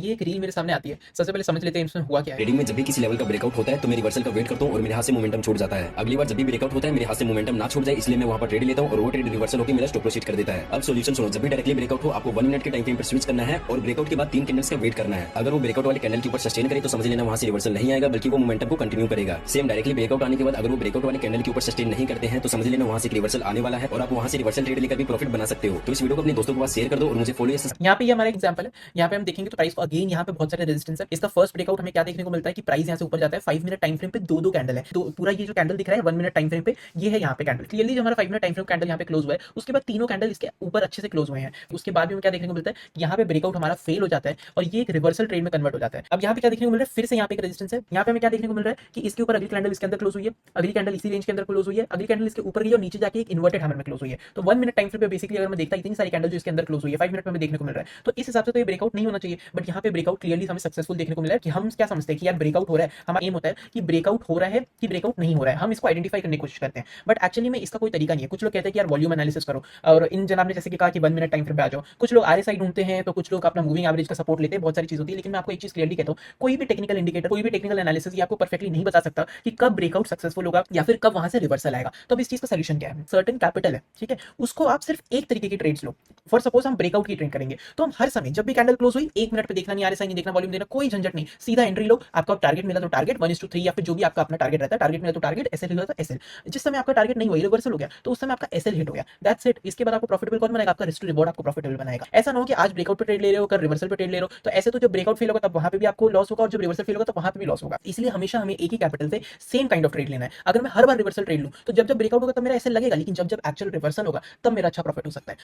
ये एक रील मेरे सामने आती है। सबसे पहले समझ लेते हैं इसमें हुआ क्या है। ट्रेडिंग में जब भी किसी लेवल का ब्रेकआउट होता है तो मैं रिवर्सल का वेट करता हूँ और मेरे हाथ से मोमेंटम छूट जाता है। अगली बार जब भी ब्रेकआउट होता है मेरे हाथ से मोमेंटम ना छूट जाए इसलिए मैं वहां पर ट्रेड लेता हूँ और वो ट्रेड रिवर्सल होकर मेरा स्टॉप लॉस हिट कर देता है। अब सॉल्यूशन सुनो, जब भी डायरेक्टली ब्रेकआउट हो आपको 1 मिनट के टाइम फ्रेम पर स्विच करना है और ब्रेकआउट के बाद 3 कैंडल्स का वेट करना है। अगर वो ब्रेकआउट वाले कैंडल के ऊपर सस्टेन करे तो समझ लेना वहां से रिवर्सल नहीं आएगा बल्कि वो मोमेंटम को कंटिन्यू करेगा। सेम डायरेक्टली ब्रेकआउट आने के बाद अगर वो ब्रेकआउट वाले कैंडल के ऊपर सस्टेन नहीं करते हैं तो समझ लेना वहां से रिवर्सल आने वाला है और आप वहां से रिवर्सल ट्रेड लेकर भी प्रॉफिट बना सकते हो। तो इस वीडियो को अपने दोस्तों के पास शेयर कर दो और मुझे फॉलो यहाँ पे ये हमारा एग्जांपल है। यहाँ पे हम देखेंगे तो प्राइस को अगेन यहाँ पे बहुत सारे रेजिस्टेंस है। इसका फर्स्ट ब्रेकआउट हमें क्या देखने को मिलता है कि प्राइस यहाँ से ऊपर जाता है। 5 मिनट टाइम फ्रेम पे दो कैंडल है, तो पूरा ये जो कैंडल दिख रहा है 1 मिनट टाइम फ्रेम पे, ये है यहाँ पे कैंडल। क्लियरली जो हमारा 5 मिनट टाइम फ्रेम कैंडल यहाँ पे क्लोज हुआ है, उसके बाद तीनों कैंडल इसके ऊपर अच्छे से क्लोज हुए हैं। उसके बाद भी हमें क्या देखने को मिलता है, यहाँ पे ब्रेकआउट हमारा फेल हो जाता है और ये एक रिवर्सल ट्रेड में कन्वर्ट हो जाता है। अब यहाँ पे क्या देखने को मिल रहा है, फिर से यहाँ पे एक रेजिस्टेंस है। यहाँ पे हमें क्या देखने को मिल रहा है कि इसके ऊपर अगली कैंडल इसके अंदर क्लोज हुई है, अगली कैंडल इसी रेंज के अंदर क्लोज हुई है, अगली कैंडल इसके ऊपर गई और नीचे जाके एक इन्वर्टेड हैमर में क्लोज हुई है। तो 1 मिनट टाइम फ्रेम पे बेसिकली अगर मैं देखता इतनी सारी कैंडल जो इसके अंदर क्लोज हुई है 5 मिनट में हमें देखने को मिल रहा है, तो इस हिसाब से तो ये ब्रेकआउट नहीं होना चाहिए। बट यहाँ पे ब्रेकआउट क्लियरली हमें सक्सेसफुल देखने को मिला है कि हम क्या समझते हैं कि यार ब्रेकआउट हो रहा है, हमारा एम होता है कि ब्रेकआउट हो रहा है कि ब्रेकआउट नहीं हो रहा है, हम इसको आइडेंटिफाई करने की कोशिश करते हैं। बट एक्चुअली में इसका कोई तरीका नहीं है। कुछ लोग कहते हैं कि यार वॉल्यूम एनालिसिस करो, और इन जनाब ने जैसे कि कहा कि 1 मिनट टाइम फ्रेम पे आ जाओ। कुछ लोग आरएसआई ढूंढते हैं, तो कुछ लोग अपना मूविंग एवरेज का सपोर्ट लेते हैं, बहुत सारी चीज होती है। लेकिन मैं आपको एक चीज क्लियरली कहता हूँ, कोई भी टेक्निकल इंडिकेटर, कोई भी टेक्निकल एनालिसिस ये आपको परफेक्टली नहीं बता सकता कि कब ब्रेकआउट सक्सेसफुल होगा या फिर कब वहां से रिवर्सल आएगा। तो अब इस चीज का सोल्यूशन क्या है, सर्टेन कैपिटल है, ठीक है, उसको आप सिर्फ एक तरीके की ट्रेड्स लो। फॉर सपोज हम ब्रेकआउट की ट्रेड करेंगे तो हम हर समय जब भी कैंडल क्लोज हुई 1 मिनट पे देखना नहीं, आरएसआई नहीं देखना, वॉल्यूम देखना, कोई झंझट नहीं, सीधा एंट्री लो। आपका टारगेट मिला तो टारगेट 1:3 या फिर जो भी आपका अपना टारगेट रहता है, टारगेट मिला तो टारगेट, एसएल मिला तो एसएल। जिस समय आपका टारगेट नहीं हुआ, रिवर्सल हो गया, तो उस समय आपका एसएल हिट हो गया, दैट्स इट। इसके बाद आपको प्रॉफिटेबल कौन बनाएगा, आपका रिस्क टू रिवॉर्ड आपको प्रॉफिटेबल बनाएगा। ऐसा ना हो कि आज ब्रेकआउट पे ट्रेड ले रहे हो, कल रिवर्सल पे ट्रेड ले रहे हो, तो ऐसे तो जब ब्रेकआउट फेल होगा तब वहां पे भी आपको लॉस होगा और जब रिवर्सल फेल होगा तब वहां पे भी लॉस होगा। इसलिए हमेशा हमें एक ही कैपिटल से सेम काइंड ऑफ ट्रेड लेना है। अगर मैं हर बार रिवर्सल ट्रेड लूं तो जब जब ब्रेकआउट होगा तब मेरा एसएल लगेगा, लेकिन जब जब एक्चुअल रिवर्सल होगा तब मेरा अच्छा प्रॉफिट हो सकता है।